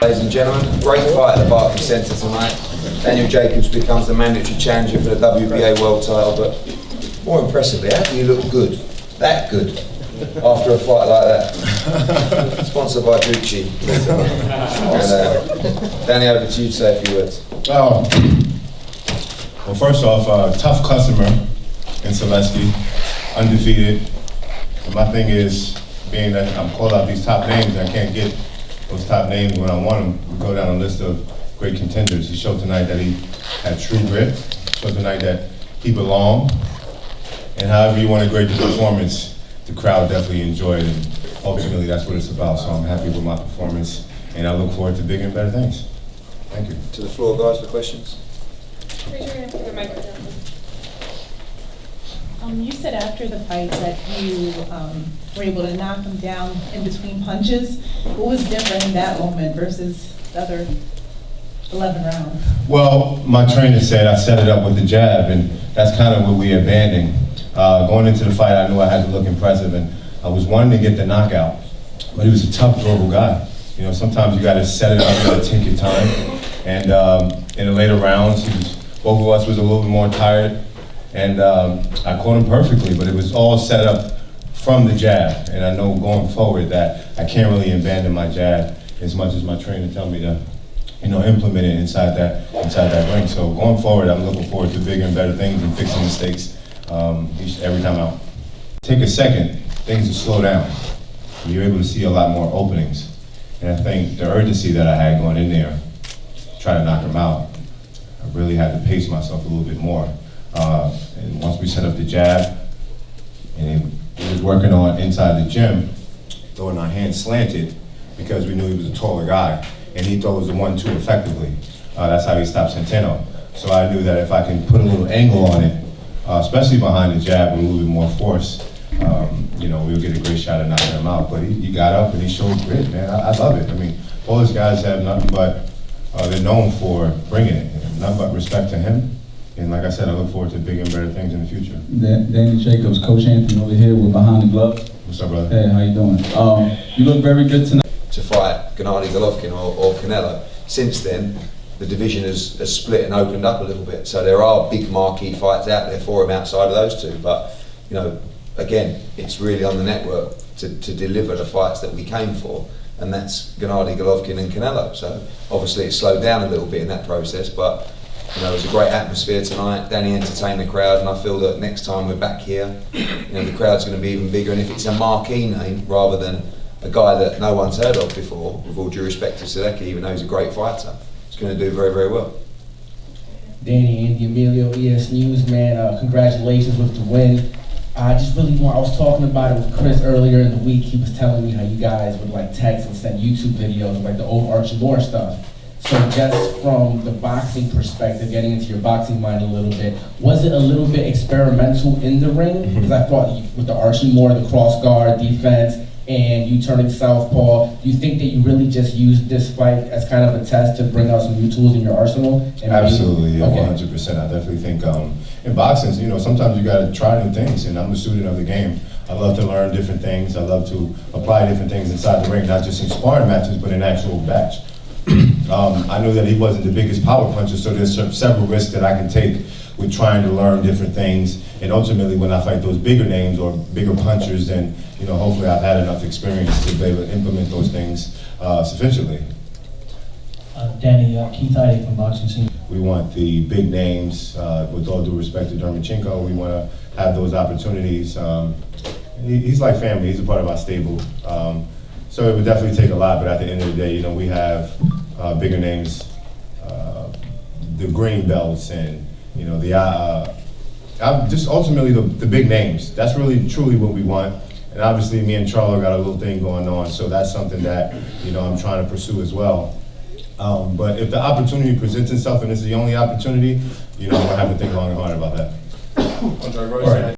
Ladies and gentlemen, great fight at the Barclays Centre tonight. Daniel Jacobs becomes the mandatory challenger for the WBA world title, but more impressively, how do you look good, that good, after a fight like that? Sponsored by Gucci. And, Danny, over to you to say a few words. Well, first off, tough customer in Selesky, undefeated. And my thing is, being that I'm called out these top names, I can't get those top names when I want them. We go down a list of great contenders. He showed tonight that he had true grit. Showed tonight that he belonged. And however you want to grade the performance, the crowd definitely enjoyed it. And ultimately, that's what it's about. So I'm happy with my performance, and I look forward to bigger and better things. Thank you. To the floor, guys, for questions. Raise your hand for the microphone. You said after the fight that you were able to knock him down in between punches. What was different in that moment versus the other 11 rounds? Well, my trainer said I set it up with the jab, and that's kind of what we abandoned. Going into the fight, I knew I had to look impressive, and I was wanting to get the knockout, but he was a tough, durable guy. You know, sometimes you got to set it up, you got to take your time. And in the later rounds, both of us was a little bit more tired, and I caught him perfectly, but it was all set up from the jab. And I know going forward that I can't really abandon my jab as much as my trainer tell me to, you know, implement it inside that ring. So going forward, I'm looking forward to bigger and better things and fixing mistakes every time out. Take a second, things will slow down. You're able to see a lot more openings. And I think the urgency that I had going in there, trying to knock him out, I really had to pace myself a little bit more. And once we set up the jab, and he was working on inside the gym, throwing our hands slanted because we knew he was a taller guy, and he throws the 1-2 effectively. That's how he stopped Centeno. So I knew that if I can put a little angle on it, especially behind the jab with a little bit more force, you know, we'll get a great shot at knocking him out. But he got up and he showed grit, man. I love it. I mean, all these guys have nothing but, they're known for bringing it. Nothing but respect to him. And like I said, I look forward to bigger and better things in the future. Danny Jacobs, Coach Anthony over here with Behind the Gloves. What's up, brother? Hey, how you doing? You look very good tonight. To fight Gennady Golovkin or Canelo. Since then, the division has split and opened up a little bit. So there are big marquee fights out there for him outside of those two. But, you know, again, it's really on the network to deliver the fights that we came for. And that's Gennady Golovkin and Canelo. So obviously it slowed down a little bit in that process, but you know, it was a great atmosphere tonight. Danny entertained the crowd, and I feel that next time we're back here, you know, the crowd's going to be even bigger. And if it's a marquee name rather than a guy that no one's heard of before, with all due respect to Sadecki, even though he's a great fighter, it's going to do very, very well. Danny, Andy Emilio, ES News, man, congratulations with the win. I was talking about it with Chris earlier in the week. He was telling me how you guys would like text and send YouTube videos of like the overarching lore stuff. So just from the boxing perspective, getting into your boxing mind a little bit, was it a little bit experimental in the ring? Because I thought with the Archie Moore, the cross guard defense, and you turning southpaw, do you think that you really just used this fight as kind of a test to bring out some new tools in your arsenal? And Absolutely, yeah, okay. 100%. I definitely think in boxing, you know, sometimes you got to try new things, and I'm a student of the game. I love to learn different things. I love to apply different things inside the ring, not just in sparring matches, but in actual match. I knew that he wasn't the biggest power puncher, so there's several risks that I can take with trying to learn different things. And ultimately, when I fight those bigger names or bigger punchers, then you know, hopefully I've had enough experience to be able to implement those things sufficiently. Danny, Keith Heide from Boxing Scene. We want the big names, with all due respect to Dermachenko. We want to have those opportunities. He's like family. He's a part of our stable. So it would definitely take a lot, but at the end of the day, you know, we have bigger names, the green belts, and you know, just ultimately the big names. That's really truly what we want. And obviously, me and Charlo got a little thing going on, so that's something that you know I'm trying to pursue as well. But if the opportunity presents itself and it's the only opportunity, you know, I'm gonna have to think long and hard about that. Andre Rosen,